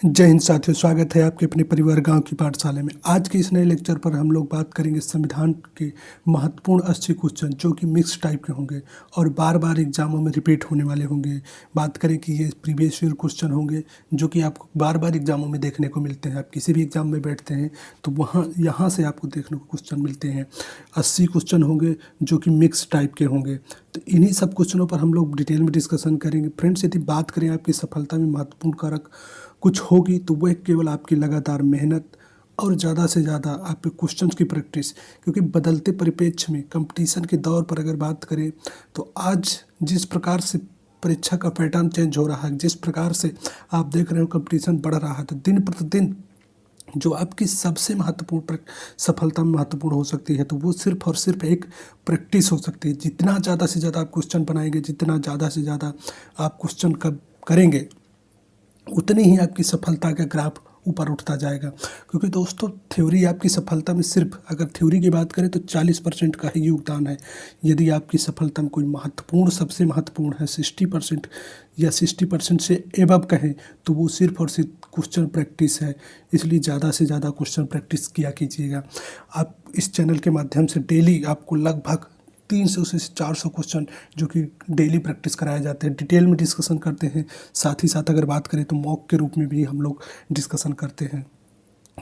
जय हिंद साथियों, स्वागत है आपके अपने परिवार गांव की पाठशाला में। आज के इस नए लेक्चर पर हम लोग बात करेंगे संविधान के महत्वपूर्ण 80 क्वेश्चन जो कि मिक्स टाइप के होंगे और बार बार एग्जामों में रिपीट होने वाले होंगे। बात करें कि ये प्रीवियस ईयर क्वेश्चन होंगे जो कि आपको बार बार एग्जामों में देखने को मिलते हैं। आप किसी भी एग्जाम में बैठते हैं तो यहाँ से आपको देखने को क्वेश्चन मिलते हैं। 80 क्वेश्चन होंगे जो कि मिक्स टाइप के होंगे। तो इन्हीं सब क्वेश्चनों पर हम लोग डिटेल में डिस्कशन करेंगे। फ्रेंड्स, यदि बात करें आपकी सफलता में महत्वपूर्ण कारक कुछ होगी तो वह केवल आपकी लगातार मेहनत और ज़्यादा से ज़्यादा आपके क्वेश्चंस की प्रैक्टिस। क्योंकि बदलते परिप्रेक्ष्य में कंपटीशन के दौर पर अगर बात करें तो आज जिस प्रकार से परीक्षा का पैटर्न चेंज हो रहा है, जिस प्रकार से आप देख रहे हो कंपटीशन बढ़ रहा है, तो दिन प्रतिदिन जो आपकी सबसे महत्वपूर्ण सफलता में महत्वपूर्ण हो सकती है तो वो सिर्फ और सिर्फ एक प्रैक्टिस हो सकती है। जितना ज़्यादा से ज़्यादा आप क्वेश्चन बनाएंगे, जितना ज़्यादा से ज़्यादा आप क्वेश्चन कब करेंगे, उतनी ही आपकी सफलता का ग्राफ ऊपर उठता जाएगा। क्योंकि दोस्तों, थ्योरी आपकी सफलता में सिर्फ अगर थ्योरी की बात करें तो 40% का ही योगदान है। यदि आपकी सफलता में कोई महत्वपूर्ण, सबसे महत्वपूर्ण है 60% या 60% से एबव कहें तो वो सिर्फ और सिर्फ क्वेश्चन प्रैक्टिस है। इसलिए ज़्यादा से ज़्यादा क्वेश्चन प्रैक्टिस किया कीजिएगा। आप इस चैनल के माध्यम से डेली आपको लगभग 300 से 400 क्वेश्चन जो कि डेली प्रैक्टिस कराए जाते हैं, डिटेल में डिस्कशन करते हैं। साथ ही साथ अगर बात करें तो मॉक के रूप में भी हम लोग डिस्कशन करते हैं।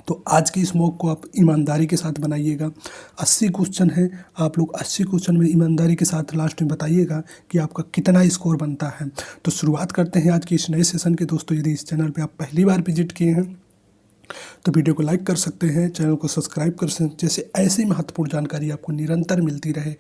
तो आज की इस मॉक को आप ईमानदारी के साथ बनाइएगा। 80 क्वेश्चन है, आप लोग 80 क्वेश्चन में ईमानदारी के साथ लास्ट में बताइएगा कि आपका कितना स्कोर बनता है। तो शुरुआत करते हैं आज की इस नए सेशन के। दोस्तों, यदि इस चैनल पर आप पहली बार विजिट किए हैं तो वीडियो को लाइक कर सकते हैं, चैनल को सब्सक्राइब कर सकते हैं, जैसे ऐसी महत्वपूर्ण जानकारी आपको निरंतर मिलती रहे।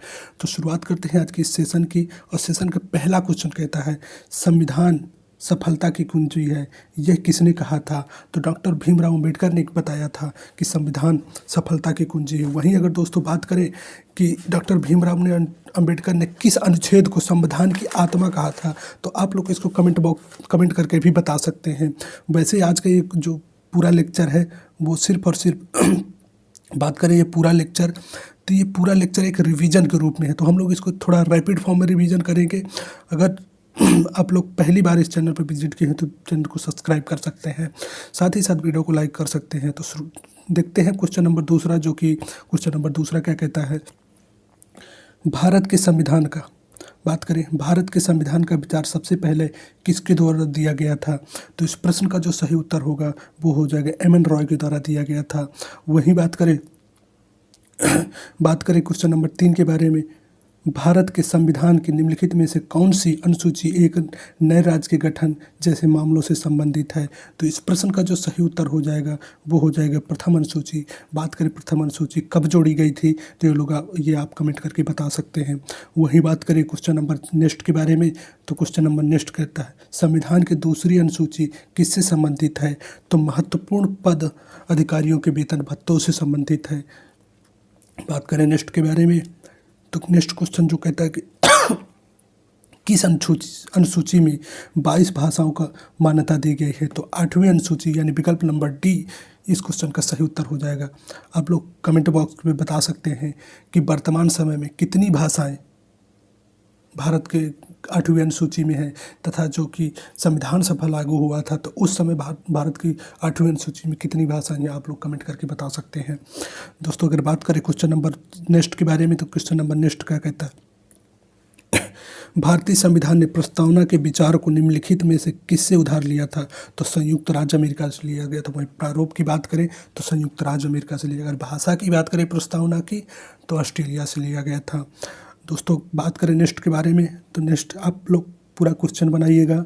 तो शुरुआत करते हैं आज की इस सेशन की। और सेशन का पहला क्वेश्चन कहता है, संविधान सफलता की कुंजी है, यह किसने कहा था? तो डॉक्टर भीमराव अंबेडकर ने बताया था कि संविधान सफलता की कुंजी है। वहीं अगर दोस्तों बात करें कि डॉक्टर भीमराव ने अंबेडकर ने किस अनुच्छेद को संविधान की आत्मा कहा था, तो आप लोग इसको कमेंट करके भी बता सकते हैं। वैसे आज का ये जो पूरा लेक्चर है वो सिर्फ और सिर्फ बात करें ये पूरा लेक्चर, तो ये पूरा लेक्चर एक रिवीजन के रूप में है। तो हम लोग इसको थोड़ा रैपिड फॉर्म में रिवीजन करेंगे। अगर आप लोग पहली बार इस चैनल पर विजिट किए हैं तो चैनल को सब्सक्राइब कर सकते हैं, साथ ही साथ वीडियो को लाइक कर सकते हैं। तो देखते हैं क्वेश्चन नंबर दूसरा, जो कि क्वेश्चन नंबर दूसरा क्या कहता है। भारत के संविधान का बात करें, भारत के संविधान का विचार सबसे पहले किसके द्वारा दिया गया था? तो इस प्रश्न का जो सही उत्तर होगा वो हो जाएगा एम.एन. रॉय के द्वारा दिया गया था। वहीं बात करें क्वेश्चन नंबर 3 के बारे में, भारत के संविधान की निम्नलिखित में से कौन सी अनुसूची एक नए राज्य के गठन जैसे मामलों से संबंधित है? तो इस प्रश्न का जो सही उत्तर हो जाएगा वो हो जाएगा प्रथम अनुसूची। बात करें प्रथम अनुसूची कब जोड़ी गई थी, तो ये आप कमेंट करके बता सकते हैं। वही बात करें क्वेश्चन नंबर नेक्स्ट के बारे में, तो क्वेश्चन नंबर नेक्स्ट कहता है, संविधान की दूसरी अनुसूची किससे संबंधित है? तो महत्वपूर्ण पद अधिकारियों के वेतन भत्तों से संबंधित है। बात करें नेक्स्ट के बारे में, तो नेक्स्ट क्वेश्चन जो कहता है कि किस अनुसूची में 22 भाषाओं का मान्यता दी गई है? तो 8वीं अनुसूची यानी विकल्प नंबर डी इस क्वेश्चन का सही उत्तर हो जाएगा। आप लोग कमेंट बॉक्स में बता सकते हैं कि वर्तमान समय में कितनी भाषाएं भारत के 8वीं अनुसूची में है, तथा जो कि संविधान सभा लागू हुआ था तो उस समय भारत की 8वीं अनुसूची में कितनी भाषाएं हैं, आप लोग कमेंट करके बता सकते हैं। दोस्तों, अगर बात करें क्वेश्चन नंबर नेक्स्ट के बारे में, तो क्वेश्चन नंबर नेक्स्ट क्या कहता है, भारतीय संविधान ने प्रस्तावना के विचार को निम्नलिखित में से किससे उधार लिया था? तो संयुक्त राज्य अमेरिका से लिया गया था। वहीं प्रारूप की बात करें तो संयुक्त राज्य अमेरिका से लिया गया। अगर भाषा की बात करें प्रस्तावना की, तो ऑस्ट्रेलिया से लिया गया था। दोस्तों, बात करें नेक्स्ट के बारे में, तो नेक्स्ट आप लोग पूरा क्वेश्चन बनाइएगा,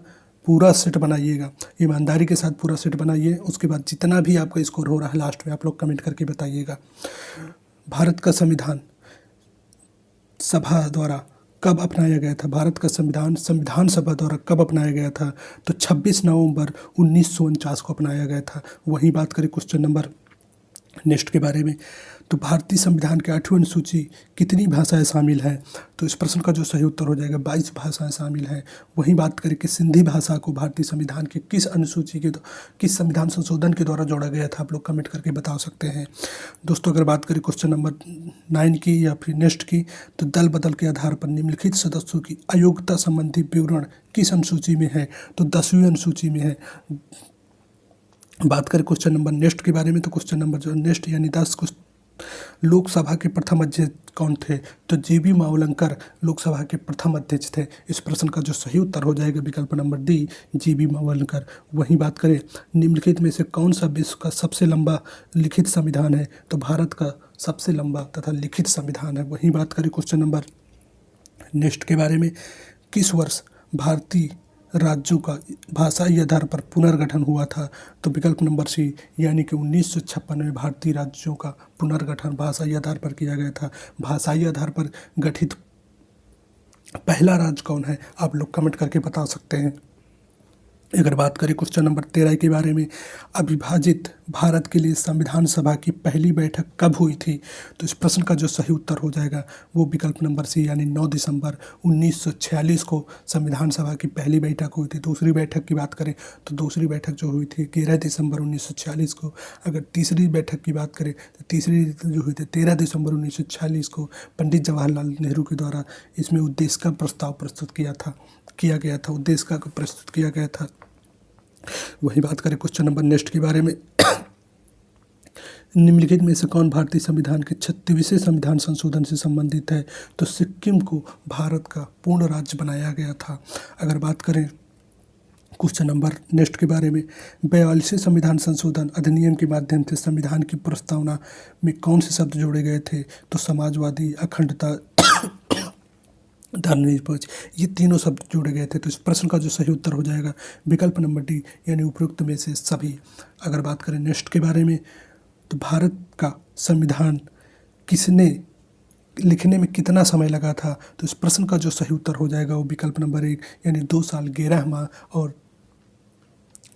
पूरा सेट बनाइएगा, ईमानदारी के साथ पूरा सेट बनाइए। उसके बाद जितना भी आपका स्कोर हो रहा है लास्ट में आप लोग कमेंट करके बताइएगा। भारत का संविधान सभा द्वारा कब अपनाया गया था? भारत का संविधान सभा द्वारा कब अपनाया गया था? तो 26 नवंबर 1949 को अपनाया गया था। वहीं बात करें क्वेश्चन नंबर नेक्स्ट के बारे में, तो भारतीय संविधान के 8वीं अनुसूची कितनी भाषाएं शामिल हैं? तो इस प्रश्न का जो सही उत्तर हो जाएगा 22 भाषाएं शामिल हैं। वहीं बात करें कि सिंधी भाषा को भारतीय संविधान के किस संविधान संशोधन के द्वारा जोड़ा गया था, आप लोग कमेंट करके बता सकते हैं। दोस्तों, अगर बात करें क्वेश्चन नंबर 9 की या फिर नेक्स्ट की, तो दल बदल के आधार पर निम्नलिखित सदस्यों की अयोग्यता संबंधी विवरण किस अनुसूची में है? तो 10वीं अनुसूची में है। बात करें क्वेश्चन नंबर नेक्स्ट के बारे में, तो क्वेश्चन नंबर जो नेक्स्ट यानी 10 लोकसभा के प्रथम अध्यक्ष कौन थे? तो जीबी मावलंकर लोकसभा के प्रथम अध्यक्ष थे। इस प्रश्न का जो सही उत्तर हो जाएगा विकल्प नंबर डी, जीबी मावलंकर। वहीं बात करें निम्नलिखित में से कौन सा विश्व का सबसे लंबा लिखित संविधान है? तो भारत का सबसे लंबा तथा लिखित संविधान है। वहीं बात करें क्वेश्चन नंबर नेक्स्ट के बारे में, किस वर्ष भारतीय राज्यों का भाषाई आधार पर पुनर्गठन हुआ था? तो विकल्प नंबर सी यानी कि 1956 में भारतीय राज्यों का पुनर्गठन भाषाई आधार पर किया गया था। भाषाई आधार पर गठित पहला राज्य कौन है? आप लोग कमेंट करके बता सकते हैं। अगर बात करें क्वेश्चन नंबर 13 के बारे में, अविभाजित भारत के लिए संविधान सभा की पहली बैठक कब हुई थी? तो इस प्रश्न का जो सही उत्तर हो जाएगा वो विकल्प नंबर सी यानी 9 दिसंबर 1946 को संविधान सभा की पहली बैठक हुई थी। दूसरी बैठक की बात करें तो दूसरी बैठक जो हुई थी 11 दिसंबर 1946 को। अगर तीसरी बैठक की बात करें तो तीसरी जो हुई थी 13 दिसंबर 1946 को पंडित जवाहरलाल नेहरू के द्वारा इसमें उद्देश्य का प्रस्ताव प्रस्तुत किया गया था, उद्देश्य का प्रस्तुत किया गया था। वही बात करें क्वेश्चन नंबर नेक्स्ट के बारे में, निम्नलिखित में से कौन भारतीय संविधान के 36वें संविधान संशोधन से संबंधित है? तो सिक्किम को भारत का पूर्ण राज्य बनाया गया था। अगर बात करें क्वेश्चन नंबर नेक्स्ट के बारे में, 42वें संविधान संशोधन अधिनियम के माध्यम से संविधान की प्रस्तावना में कौन से शब्द जोड़े गए थे? तो समाजवादी, अखंडता, धर्मनिरपेक्ष, ये तीनों शब्द जोड़े गए थे। तो इस प्रश्न का जो सही उत्तर हो जाएगा विकल्प नंबर डी यानी उपरोक्त में से सभी। अगर बात करें नेक्स्ट के बारे में, तो भारत का संविधान किसने लिखने में कितना समय लगा था? तो इस प्रश्न का जो सही उत्तर हो जाएगा वो विकल्प नंबर 1 यानी 2 साल 11 माह और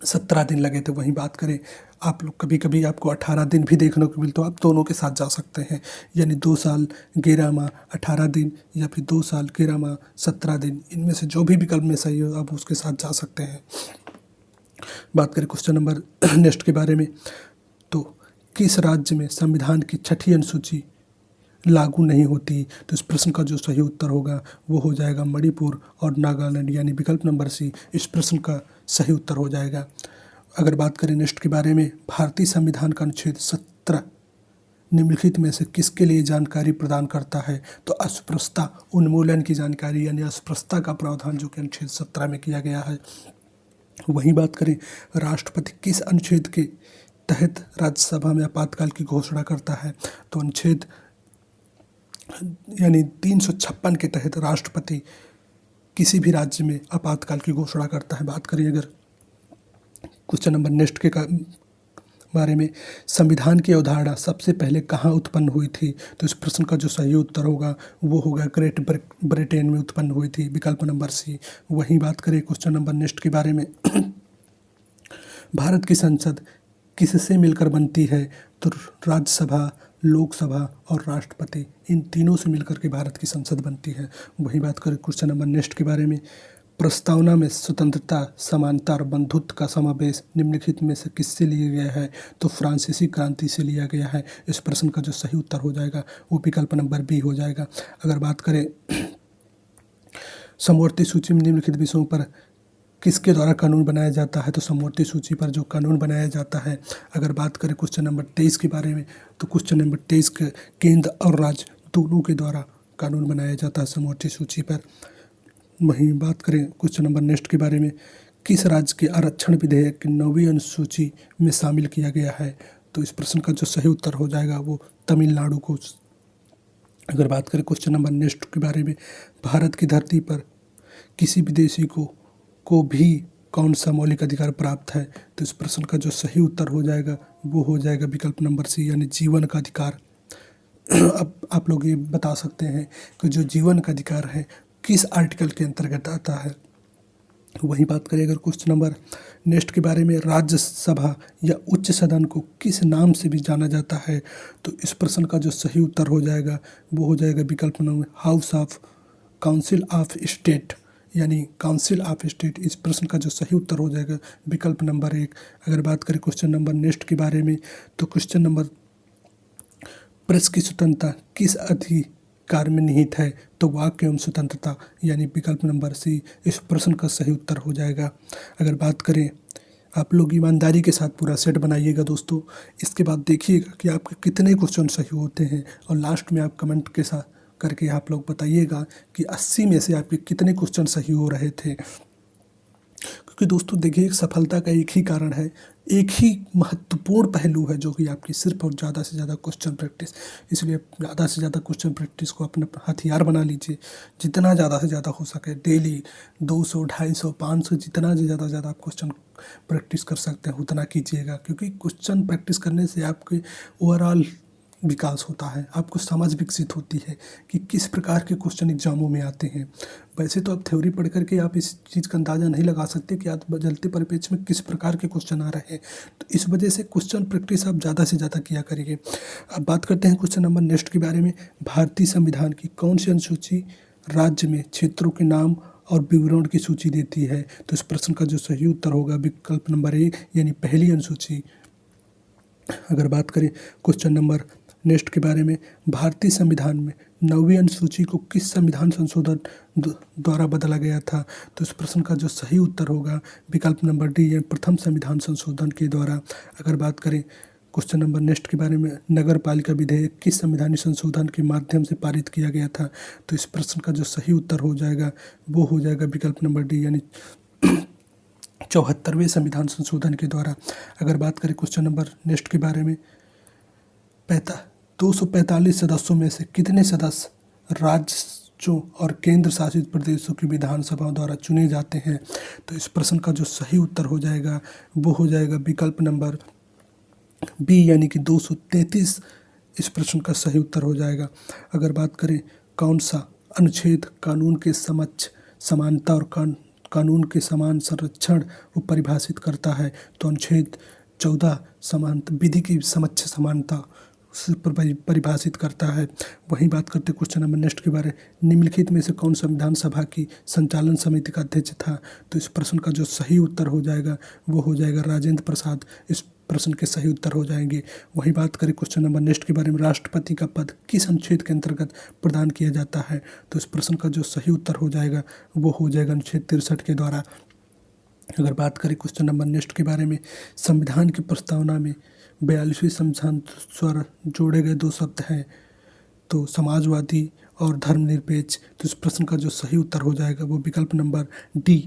17 दिन लगे थे। वहीं बात करें आप लोग कभी कभी आपको 18 दिन भी देखने को मिलते, तो आप दोनों के साथ जा सकते हैं, यानी 2 साल 11 माह 18 दिन या फिर 2 साल 11 माह 17 दिन, इनमें से जो भी विकल्प में सही हो आप उसके साथ जा सकते हैं। बात करें क्वेश्चन नंबर नेक्स्ट के बारे में, तो किस राज्य में संविधान की 6ठी अनुसूची लागू नहीं होती? तो इस प्रश्न का जो सही उत्तर होगा वो हो जाएगा मणिपुर और नागालैंड यानी विकल्प नंबर सी इस प्रश्न का सही उत्तर हो जाएगा। अगर बात करें नेक्स्ट के बारे में, भारतीय संविधान का अनुच्छेद 17 निम्नलिखित में से किसके लिए जानकारी प्रदान करता है? तो अस्पृश्यता उन्मूलन की जानकारी यानी अस्पृश्यता का प्रावधान जो कि अनुच्छेद 17 में किया गया है। वहीं बात करें राष्ट्रपति किस अनुच्छेद के तहत राज्यसभा में आपातकाल की घोषणा करता है? तो अनुच्छेद यानी 356 के तहत राष्ट्रपति किसी भी राज्य में आपातकाल की घोषणा करता है। बात करें अगर क्वेश्चन नंबर नेक्स्ट के बारे में, संविधान की अवधारणा सबसे पहले कहाँ उत्पन्न हुई थी? तो इस प्रश्न का जो सही उत्तर होगा वो होगा ग्रेट ब्रिटेन में उत्पन्न हुई थी, विकल्प नंबर सी। वहीं बात करें क्वेश्चन नंबर नेक्स्ट के बारे में, भारत की संसद किससे मिलकर बनती है? तो राज्यसभा, लोकसभा और राष्ट्रपति, इन तीनों से मिलकर के भारत की संसद बनती है। वही बात करें क्वेश्चन नंबर नेक्स्ट के बारे में, प्रस्तावना में स्वतंत्रता, समानता और बंधुत्व का समावेश निम्नलिखित में से किससे लिया गया है? तो फ्रांसीसी क्रांति से लिया गया है। इस प्रश्न का जो सही उत्तर हो जाएगा वो विकल्प नंबर बी हो जाएगा। अगर बात करें समवर्ती सूची में निम्नलिखित विषयों पर किसके द्वारा कानून बनाया जाता है? तो समवर्ती सूची पर जो कानून बनाया जाता है, अगर बात करें क्वेश्चन नंबर 23 के बारे में, तो क्वेश्चन नंबर 23 के केंद्र और राज्य दोनों के द्वारा कानून बनाया जाता है समवर्ती सूची पर। वहीं बात करें क्वेश्चन नंबर नेक्स्ट के बारे में, किस राज्य के आरक्षण विधेयक की 9वीं अनुसूची में शामिल किया गया है? तो इस प्रश्न का जो सही उत्तर हो जाएगा वो तमिलनाडु को। अगर बात करें क्वेश्चन नंबर नेक्स्ट के बारे में, भारत की धरती पर किसी विदेशी को भी कौन सा मौलिक अधिकार प्राप्त है? तो इस प्रश्न का जो सही उत्तर हो जाएगा वो हो जाएगा विकल्प नंबर सी यानी जीवन का अधिकार। अब आप लोग ये बता सकते हैं कि जो जीवन का अधिकार है किस आर्टिकल के अंतर्गत आता है। वहीं बात करें अगर क्वेश्चन नंबर नेक्स्ट के बारे में, राज्यसभा या उच्च सदन को किस नाम से भी जाना जाता है? तो इस प्रश्न का जो सही उत्तर हो जाएगा वो हो जाएगा विकल्प number house of council of state यानी काउंसिल ऑफ स्टेट। इस प्रश्न का जो सही उत्तर हो जाएगा विकल्प नंबर 1। अगर बात करें क्वेश्चन नंबर नेक्स्ट के बारे में, तो क्वेश्चन नंबर प्रेस की स्वतंत्रता किस अधिकार में निहित है? तो वाक एवं स्वतंत्रता यानी विकल्प नंबर सी इस प्रश्न का सही उत्तर हो जाएगा। अगर बात करें आप लोग ईमानदारी के साथ पूरा सेट बनाइएगा दोस्तों। इसके बाद देखिएगा कि आपके कितने क्वेश्चन सही होते हैं और लास्ट में आप कमेंट के साथ करके आप लोग बताइएगा कि 80 में से आपके कितने क्वेश्चन सही हो रहे थे। क्योंकि दोस्तों देखिए, सफलता का एक ही कारण है, एक ही महत्वपूर्ण पहलू है, जो कि आपकी सिर्फ और ज़्यादा से ज़्यादा क्वेश्चन प्रैक्टिस। इसलिए ज़्यादा से ज़्यादा क्वेश्चन प्रैक्टिस को अपना हथियार बना लीजिए। जितना ज़्यादा से ज़्यादा हो सके डेली 200, 250, 500, जितना से ज़्यादा आप क्वेश्चन प्रैक्टिस कर सकते हैं उतना कीजिएगा। क्योंकि क्वेश्चन प्रैक्टिस करने से आपके ओवरऑल विकास होता है, आपको समझ विकसित होती है कि किस प्रकार के क्वेश्चन एग्जामों में आते हैं। वैसे तो आप थ्योरी पढ़ करके आप इस चीज़ का अंदाज़ा नहीं लगा सकते कि आज बदलते परिप्रेक्ष्य में किस प्रकार के क्वेश्चन आ रहे हैं। तो इस वजह से क्वेश्चन प्रैक्टिस आप ज़्यादा से ज़्यादा किया करिए। अब बात करते हैं क्वेश्चन नंबर नेक्स्ट के बारे में। भारतीय संविधान की कौन सी अनुसूची राज्य में क्षेत्रों के नाम और विवरण की सूची देती है? तो इस प्रश्न का जो सही उत्तर होगा विकल्प नंबर ए, यानी पहली अनुसूची। अगर बात करें क्वेश्चन नंबर नेक्स्ट के बारे में, भारतीय संविधान में 9वीं अनुसूची को किस संविधान संशोधन द्वारा बदला गया था? तो इस प्रश्न का जो सही उत्तर होगा विकल्प नंबर डी, यानी प्रथम संविधान संशोधन के द्वारा। अगर बात करें क्वेश्चन नंबर नेक्स्ट के बारे में, नगर पालिका विधेयक किस संवैधानिक संशोधन के माध्यम से पारित किया गया था? तो इस प्रश्न का जो सही उत्तर हो जाएगा वो हो जाएगा विकल्प नंबर डी, यानी 74वें संविधान संशोधन के द्वारा। अगर बात करें क्वेश्चन नंबर नेक्स्ट के बारे में, 245 सदस्यों में से कितने सदस्य राज्यों और केंद्र शासित प्रदेशों की विधानसभाओं द्वारा चुने जाते हैं? तो इस प्रश्न का जो सही उत्तर हो जाएगा वो हो जाएगा विकल्प नंबर बी, यानी कि 233 इस प्रश्न का सही उत्तर हो जाएगा। अगर बात करें कौन सा अनुच्छेद कानून के समक्ष समानता और कानून के समान संरक्षण को परिभाषित करता है? तो अनुच्छेद 14 समानता विधि की समक्ष समानता परिभाषित करता है। वहीं बात करते क्वेश्चन नंबर नेक्स्ट के बारे में, निम्नलिखित में से कौन संविधान सभा की संचालन समिति का अध्यक्ष था? तो इस प्रश्न का जो सही उत्तर हो जाएगा वो हो जाएगा राजेंद्र प्रसाद। इस प्रश्न के सही उत्तर हो जाएंगे। वहीं बात करें क्वेश्चन नंबर नेक्स्ट के बारे में, राष्ट्रपति का पद किस अनुच्छेद के अंतर्गत प्रदान किया जाता है? तो इस प्रश्न का जो सही उत्तर हो जाएगा वो हो जाएगा अनुच्छेद 63 के द्वारा। अगर बात करें क्वेश्चन नंबर नेक्स्ट के बारे में, संविधान की प्रस्तावना में 42वें संविधान द्वारा जोड़े गए दो शब्द हैं, तो समाजवादी और धर्मनिरपेक्ष। तो इस प्रश्न का जो सही उत्तर हो जाएगा वो विकल्प नंबर डी।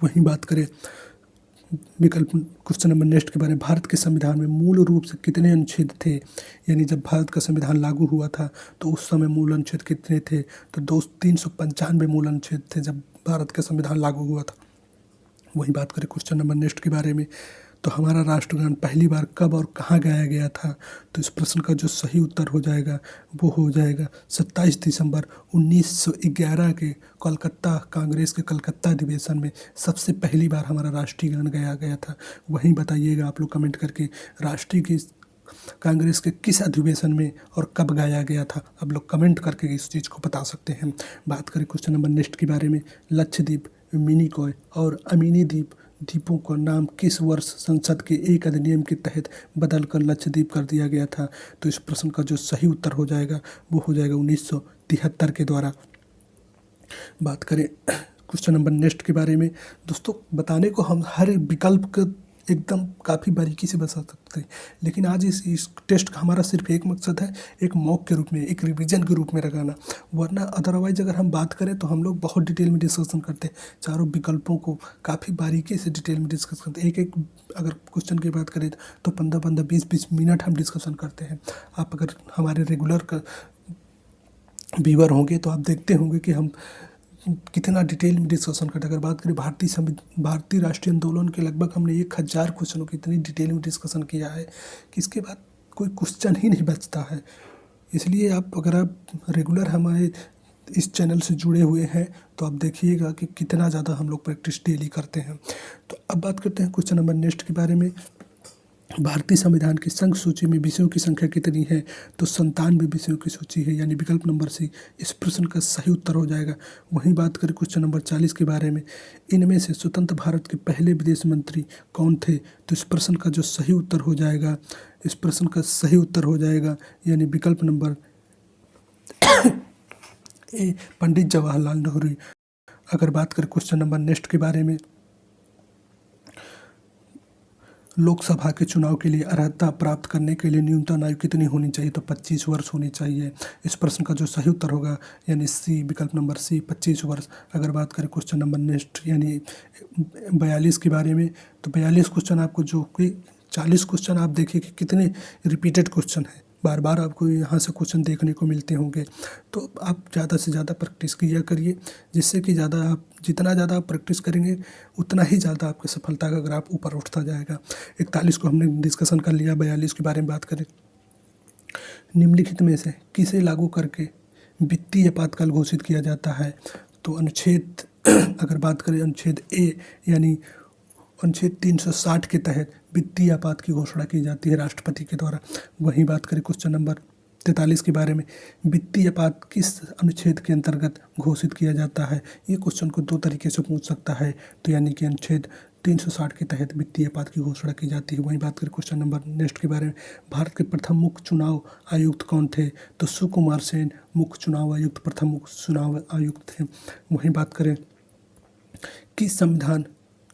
वहीं बात करें विकल्प क्वेश्चन नंबर नेक्स्ट के बारे में, भारत के संविधान में मूल रूप से कितने अनुच्छेद थे? यानी जब भारत का संविधान लागू हुआ था तो उस समय मूल अनुच्छेद कितने थे? तो 395 मूल अनुच्छेद थे जब भारत का संविधान लागू हुआ था। वहीं बात करें क्वेश्चन नंबर नेक्स्ट के बारे में, तो हमारा राष्ट्रगान पहली बार कब और कहाँ गाया गया था? तो इस प्रश्न का जो सही उत्तर हो जाएगा वो हो जाएगा 27 दिसंबर 1911 के कोलकाता कांग्रेस के कलकत्ता अधिवेशन में सबसे पहली बार हमारा राष्ट्रीय गान गाया गया था। वहीं बताइएगा आप लोग कमेंट करके राष्ट्रीय की कांग्रेस के किस अधिवेशन में और कब गाया गया था। आप लोग कमेंट करके इस चीज़ को बता सकते हैं। बात करें क्वेश्चन नंबर नेक्स्ट के बारे में, लक्षद्वीप, मिनिकॉय और अमीनी द्वीपों का नाम किस वर्ष संसद के एक अधिनियम के तहत बदलकर लक्षद्वीप कर दिया गया था? तो इस प्रश्न का जो सही उत्तर हो जाएगा वो हो जाएगा 1973 के द्वारा। बात करें क्वेश्चन नंबर नेक्स्ट के बारे में, दोस्तों बताने को हम हर विकल्प का एकदम काफ़ी बारीकी से बता सकते हैं, लेकिन आज इस टेस्ट का हमारा सिर्फ एक मकसद है, एक मॉक के रूप में, एक रिवीजन के रूप में लगाना। वरना अदरवाइज अगर हम बात करें तो हम लोग बहुत डिटेल में डिस्कशन करते हैं, चारों विकल्पों को काफ़ी बारीकी से डिटेल में डिस्कस करते हैं। एक एक अगर क्वेश्चन की बात करें तो 15-15, 20-20 मिनट हम डिस्कशन करते हैं। आप अगर हमारे रेगुलर व्यूअर होंगे तो आप देखते होंगे कि हम कितना डिटेल में डिस्कशन करते हैं। अगर बात करें भारतीय राष्ट्रीय आंदोलन के लगभग हमने 1000 क्वेश्चनों की इतनी डिटेल में डिस्कशन किया है कि इसके बाद कोई क्वेश्चन ही नहीं बचता है। इसलिए अगर आप रेगुलर हमारे इस चैनल से जुड़े हुए हैं तो आप देखिएगा कि कितना ज़्यादा हम लोग प्रैक्टिस डेली करते हैं। तो अब बात करते हैं क्वेश्चन नंबर नेक्स्ट के बारे में, भारतीय संविधान की संघ सूची में विषयों की संख्या कितनी है? तो 97 विषयों की सूची है, यानी विकल्प नंबर सी इस प्रश्न का सही उत्तर हो जाएगा। वहीं बात करें क्वेश्चन नंबर 40 के बारे में, इनमें से स्वतंत्र भारत के पहले विदेश मंत्री कौन थे? तो इस प्रश्न का जो सही उत्तर हो जाएगा, इस प्रश्न का सही उत्तर हो जाएगा यानी विकल्प नंबर ए, पंडित जवाहरलाल नेहरू। अगर बात करें क्वेश्चन नंबर नेक्स्ट के बारे में, लोकसभा के चुनाव के लिए अर्हता प्राप्त करने के लिए न्यूनतम आयु कितनी होनी चाहिए? तो 25 वर्ष होनी चाहिए। इस प्रश्न का जो सही उत्तर होगा यानी सी, विकल्प नंबर सी, 25 वर्ष। अगर बात करें क्वेश्चन नंबर नेक्स्ट यानी 42 के बारे में, तो 42 क्वेश्चन आपको, जो कि 40 क्वेश्चन आप देखिए कि कितने रिपीटेड क्वेश्चन हैं, बार बार आपको यहाँ से क्वेश्चन देखने को मिलते होंगे। तो आप ज़्यादा से ज़्यादा प्रैक्टिस किया करिए, जिससे कि जितना ज़्यादा आप प्रैक्टिस करेंगे उतना ही ज़्यादा आपकी सफलता का ग्राफ ऊपर उठता जाएगा। 41 को हमने डिस्कशन कर लिया, 42 के बारे में बात करें। निम्नलिखित में से किसे लागू करके वित्तीय आपातकाल घोषित किया जाता है? तो अनुच्छेद अगर बात करें अनुच्छेद ए यानी अनुच्छेद 360 के तहत वित्तीय आपात की घोषणा की जाती है राष्ट्रपति के द्वारा। वहीं बात करें क्वेश्चन नंबर 43 के बारे में, वित्तीय आपात किस अनुच्छेद के अंतर्गत घोषित किया जाता है? ये क्वेश्चन को दो तरीके से पूछ सकता है, तो यानी कि अनुच्छेद 360 के तहत वित्तीय आपात की घोषणा की जाती है। वहीं बात करें क्वेश्चन नंबर नेक्स्ट के बारे में, भारत के प्रथम मुख्य चुनाव आयुक्त कौन थे? तो सुकुमार सेन मुख्य चुनाव आयुक्त, प्रथम मुख्य चुनाव आयुक्त थे। वहीं बात करें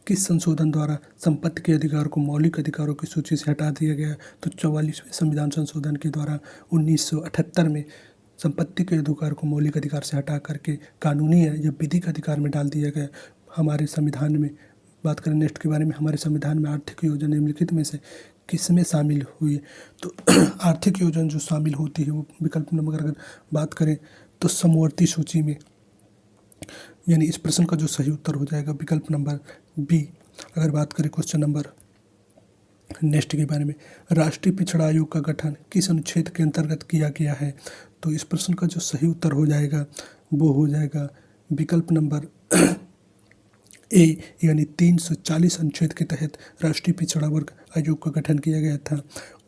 किस संशोधन द्वारा संपत्ति के अधिकार को मौलिक अधिकारों की सूची से हटा दिया गया? तो 44वें संविधान संशोधन के द्वारा 1978 में संपत्ति के अधिकार को मौलिक अधिकार से हटा करके कानूनी या विधिक अधिकार में डाल दिया गया। हमारे संविधान में बात करें नेक्स्ट के बारे में, हमारे संविधान में आर्थिक योजना निम्नलिखित में से किसमें शामिल हुई? तो आर्थिक योजना जो शामिल होती है वो विकल्प नंबर अगर बात करें तो समवर्ती सूची में, यानी इस प्रश्न का जो सही उत्तर हो जाएगा विकल्प नंबर बी। अगर बात करें क्वेश्चन नंबर नेक्स्ट के बारे में, राष्ट्रीय पिछड़ा आयोग का गठन किस अनुच्छेद के अंतर्गत किया गया है? तो इस प्रश्न का जो सही उत्तर हो जाएगा वो हो जाएगा विकल्प नंबर ए यानी 340 अनुच्छेद के तहत राष्ट्रीय पिछड़ा वर्ग आयोग का गठन किया गया था।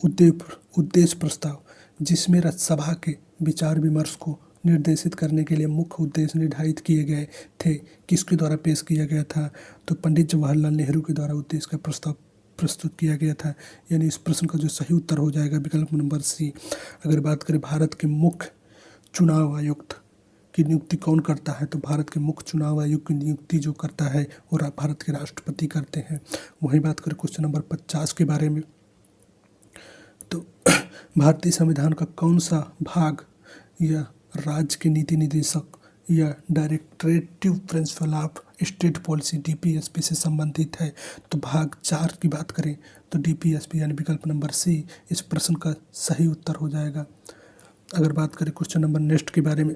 उद्देश्य प्रस्ताव, जिसमें राज्यसभा के विचार विमर्श को निर्देशित करने के लिए मुख्य उद्देश्य निर्धारित किए गए थे, किसके द्वारा पेश किया गया था? तो पंडित जवाहरलाल नेहरू के द्वारा उद्देश्य का प्रस्ताव प्रस्तुत किया गया था। यानी इस प्रश्न का जो सही उत्तर हो जाएगा विकल्प नंबर सी। अगर बात करें भारत के मुख्य चुनाव आयुक्त की नियुक्ति कौन करता है? तो भारत के मुख्य चुनाव आयुक्त की नियुक्ति जो करता है वो भारत के राष्ट्रपति करते हैं। वहीं बात करें क्वेश्चन नंबर 50 के बारे में, तो भारतीय संविधान का कौन सा भाग या राज्य के नीति निदेशक या directive principle of state policy DPSP से संबंधित है? तो भाग 4 की बात करें तो डीपीएसपी यानी विकल्प नंबर सी इस प्रश्न का सही उत्तर हो जाएगा। अगर बात करें क्वेश्चन नंबर नेक्स्ट के बारे में,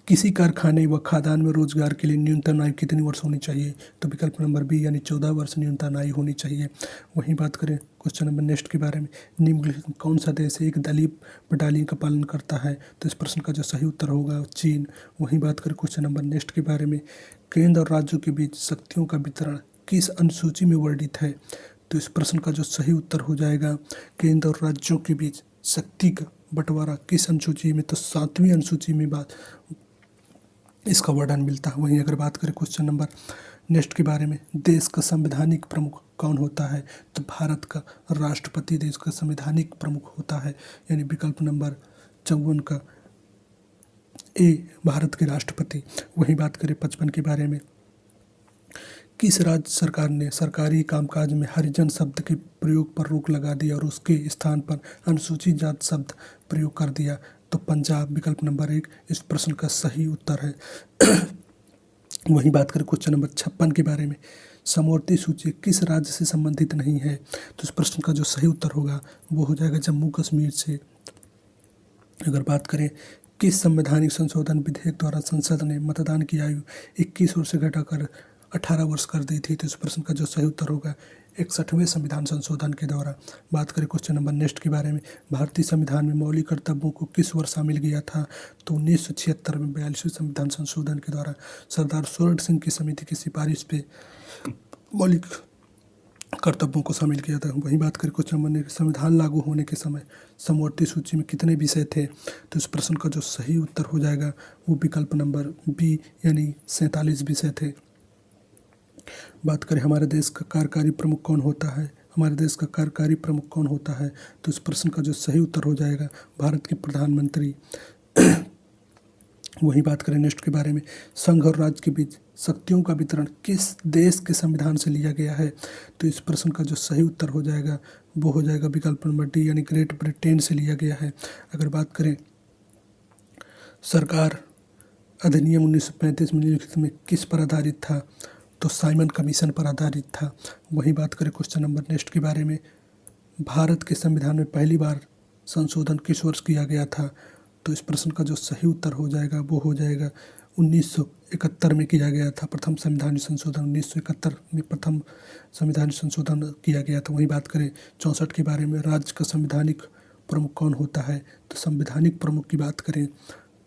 किसी कारखाने व खादान में रोजगार के लिए न्यूनतम आयु कितनी वर्ष होनी चाहिए? तो विकल्प नंबर बी यानी 14 वर्ष न्यूनतम आयु होनी चाहिए। वहीं बात करें क्वेश्चन नंबर नेक्स्ट के बारे में, निम्नलिखित में कौन सा देश एक दलीय बटालियन का पालन करता है? तो इस प्रश्न का जो सही उत्तर होगा चीन। वहीं बात करें क्वेश्चन नंबर नेक्स्ट के बारे में, केंद्र और राज्यों के बीच शक्तियों का वितरण किस अनुसूची में वर्णित है? तो इस प्रश्न का जो सही उत्तर हो जाएगा केंद्र और राज्यों के बीच शक्ति का बंटवारा किस अनुसूची में? तो 7वीं अनुसूची में बात इसका वर्णन मिलता है। वहीं अगर बात करें क्वेश्चन नंबर नेक्स्ट के बारे में, देश का संवैधानिक प्रमुख कौन होता है? तो भारत का राष्ट्रपति देश का संवैधानिक प्रमुख होता है। यानी विकल्प नंबर 54 का ए भारत के राष्ट्रपति। वहीं बात करें 55 के बारे में, किस राज्य सरकार ने सरकारी कामकाज में हरिजन शब्द के प्रयोग पर रोक लगा दी और उसके स्थान पर अनुसूचित जाति शब्द प्रयोग कर दिया? तो पंजाब विकल्प नंबर 1 इस प्रश्न का सही उत्तर है। वहीं बात करें क्वेश्चन नंबर 56 के बारे में, समवर्ती सूची किस राज्य से संबंधित नहीं है? तो इस प्रश्न का जो सही उत्तर होगा वो हो जाएगा जम्मू कश्मीर से। अगर बात करें किस संवैधानिक संशोधन विधेयक द्वारा संसद ने मतदान की आयु 21 वर्ष से घटाकर 18 वर्ष कर दी थी? तो इस प्रश्न का जो सही उत्तर होगा 61वें संविधान संशोधन के द्वारा। बात करें क्वेश्चन नंबर नेक्स्ट के बारे में, भारतीय संविधान में मौलिक कर्तव्यों को किस वर्ष शामिल किया था? तो 1976 में 42वें संविधान संशोधन के द्वारा सरदार स्वर्ण सिंह की समिति की सिफारिश पे मौलिक कर्तव्यों को शामिल किया था। वहीं बात करें क्वेश्चन नंबर संविधान लागू होने के समय समवर्ती सूची में कितने विषय थे? तो इस प्रश्न का जो सही उत्तर हो जाएगा वो विकल्प नंबर बी यानी 47 विषय थे। बात करें हमारे देश का कार्यकारी प्रमुख कौन होता है? हमारे देश का कार्यकारी प्रमुख कौन होता है? तो इस प्रश्न का जो सही उत्तर हो जाएगा भारत के प्रधानमंत्री। वहीं बात करें नेक्स्ट के बारे में, संघ और राज्य के बीच शक्तियों का वितरण किस देश के संविधान से लिया गया है? तो इस प्रश्न का जो सही उत्तर हो जाएगा वो हो जाएगा विकल्प नंबर डी यानी ग्रेट ब्रिटेन से लिया गया है। अगर बात करें सरकार अधिनियम 1935 में निम्नलिखित में किस पर आधारित था? तो साइमन कमीशन पर आधारित था। वहीं बात करें क्वेश्चन नंबर नेक्स्ट के बारे में, भारत के संविधान में पहली बार संशोधन किस वर्ष किया गया था? तो इस प्रश्न का जो सही उत्तर हो जाएगा वो हो जाएगा 1971 में किया गया था। प्रथम संविधानिक संशोधन 1971 में प्रथम संविधानिक संशोधन किया गया था। वहीं बात करें 64 के बारे में, राज्य का संवैधानिक प्रमुख कौन होता है? तो संवैधानिक प्रमुख की बात करें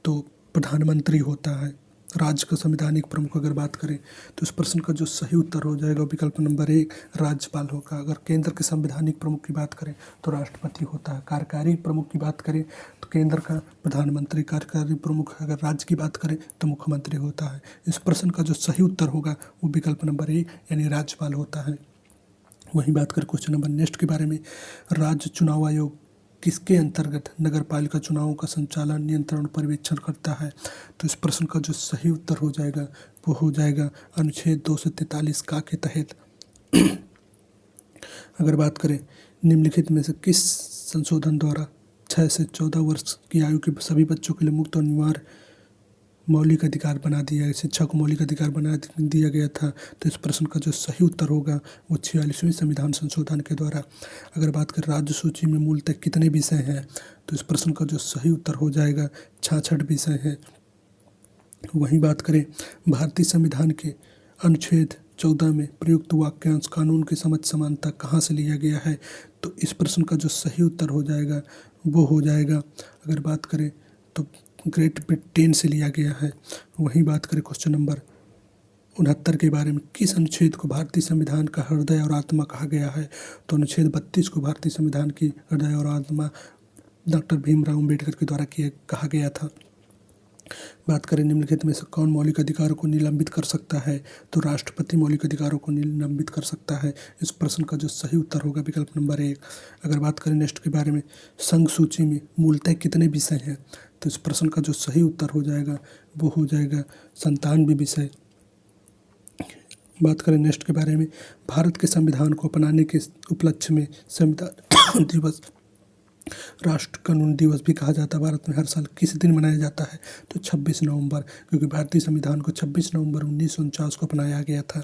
तो प्रधानमंत्री होता है। राज्य का संवैधानिक प्रमुख अगर बात करें तो इस प्रश्न का जो सही उत्तर हो जाएगा विकल्प नंबर एक राज्यपाल होगा। अगर केंद्र के संवैधानिक प्रमुख की बात करें तो राष्ट्रपति होता है। कार्यकारी प्रमुख की बात करें तो केंद्र का प्रधानमंत्री, कार्यकारी प्रमुख अगर राज्य की बात करें तो मुख्यमंत्री होता है। इस प्रश्न का जो सही उत्तर होगा वो विकल्प नंबर एक यानी राज्यपाल होता है। वहीं बात करें क्वेश्चन नंबर नेक्स्ट के बारे में, राज्य चुनाव आयोग किसके अंतर्गत नगरपालिका चुनावों का संचालन, नियंत्रण और पर्यवेक्षण करता है? तो इस प्रश्न का जो सही उत्तर हो जाएगा वो हो जाएगा अनुच्छेद 243 का के तहत। अगर बात करें निम्नलिखित में से किस संशोधन द्वारा 6 से 14 वर्ष की आयु के सभी बच्चों के लिए मुक्त और अनिवार्य मौलिक अधिकार बना दिया, शिक्षा को मौलिक अधिकार बना दिया गया था? तो इस प्रश्न का जो सही उत्तर होगा वो 46वें संविधान संशोधन के द्वारा। अगर बात करें राज्य सूची में मूलतः कितने विषय हैं? तो इस प्रश्न का जो सही उत्तर हो जाएगा 66 विषय हैं। वहीं बात करें भारतीय संविधान के अनुच्छेद 14 में प्रयुक्त वाक्यांश कानून की समझ समानता कहाँ से लिया गया है? तो इस प्रश्न का जो सही उत्तर हो जाएगा वो हो जाएगा, अगर बात करें तो ग्रेट ब्रिटेन से लिया गया है। वहीं बात करें क्वेश्चन नंबर 69 के बारे में, किस अनुच्छेद को भारतीय संविधान का हृदय और आत्मा कहा गया है? तो अनुच्छेद 32 को भारतीय संविधान की हृदय और आत्मा डॉक्टर भीमराव अम्बेडकर के द्वारा कहा गया था। बात करें निम्नलिखित में से कौन मौलिक अधिकारों को निलंबित कर सकता है? तो राष्ट्रपति मौलिक अधिकारों को निलंबित कर सकता है। इस प्रश्न का जो सही उत्तर होगा विकल्प नंबर एक। अगर बात करें नेक्स्ट के बारे में, संघ सूची में मूलतः कितने विषय हैं? तो इस प्रश्न का जो सही उत्तर हो जाएगा वो हो जाएगा 97 विषय। बात करें नेक्स्ट के बारे में, भारत के संविधान को अपनाने के उपलक्ष्य में संविधान दिवस, राष्ट्र कानून दिवस भी कहा जाता है, भारत में हर साल किस दिन मनाया जाता है? तो 26 नवंबर, क्योंकि भारतीय संविधान को 26 नवंबर 1949 को अपनाया गया था।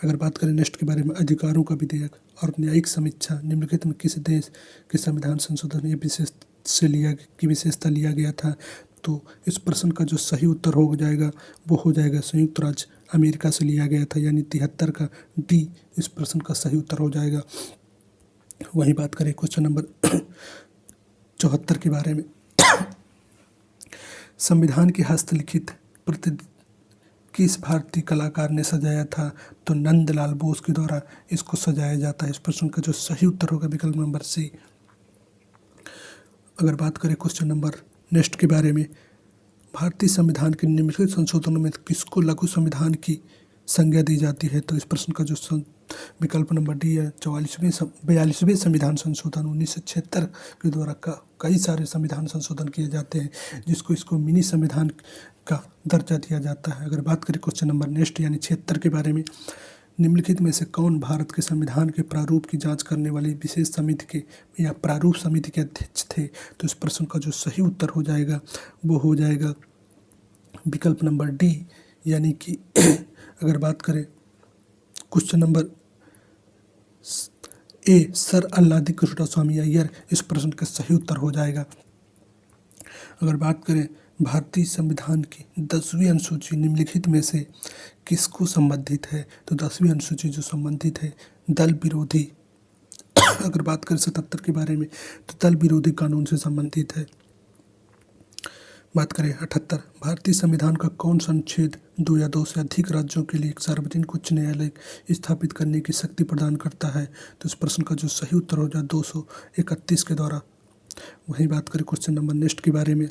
अगर बात करें नेक्स्ट के बारे में, अधिकारों का विधेयक और न्यायिक समीक्षा निम्नलिखित में किस देश के संविधान संशोधन की विशेषता लिया गया था? तो इस प्रश्न का जो सही उत्तर हो जाएगा वो हो जाएगा संयुक्त राज्य अमेरिका से लिया गया था, यानी 73 का डी इस प्रश्न का सही उत्तर हो जाएगा। वहीं बात करें क्वेश्चन नंबर 74 के बारे में, संविधान की हस्तलिखित प्रति किस भारतीय कलाकार ने सजाया था? तो नंदलाल बोस के द्वारा इसको सजाया जाता है। इस प्रश्न का जो सही उत्तर होगा विकल्प नंबर सी। अगर बात करें क्वेश्चन नंबर नेक्स्ट के बारे में, भारतीय संविधान के निम्नलिखित संशोधनों में किसको लघु संविधान की संज्ञा दी जाती है? तो इस प्रश्न का जो विकल्प नंबर डी है 42वें संविधान संशोधन 1976 के द्वारा कई सारे संविधान संशोधन किए जाते हैं जिसको इसको मिनी संविधान का दर्जा दिया जाता है। अगर बात करें क्वेश्चन नंबर नेक्स्ट यानी 76 के बारे में, निम्नलिखित में से कौन भारत के संविधान के प्रारूप की जांच करने वाली विशेष समिति के या प्रारूप समिति के अध्यक्ष थे? तो इस प्रश्न का जो सही उत्तर हो जाएगा वो हो जाएगा विकल्प नंबर डी, यानी कि अगर बात करें question number A sir Alladi Krishnaswamy Iyer इस प्रश्न का सही उत्तर हो जाएगा। अगर बात करें भारतीय संविधान की 10वीं अनुसूची निम्नलिखित में से किसको संबंधित है? तो 10वीं अनुसूची जो संबंधित है दल विरोधी अगर बात करें 77 के बारे में तो दल विरोधी कानून से संबंधित है। बात करें 78, भारतीय संविधान का कौन सा अनुच्छेद 2 या 2 से अधिक राज्यों के लिए एक सार्वजनिक उच्च न्यायालय स्थापित करने की शक्ति प्रदान करता है? तो इस प्रश्न का जो सही उत्तर हो जाए 231 के द्वारा। वहीं बात करें क्वेश्चन नंबर नेक्स्ट के बारे में,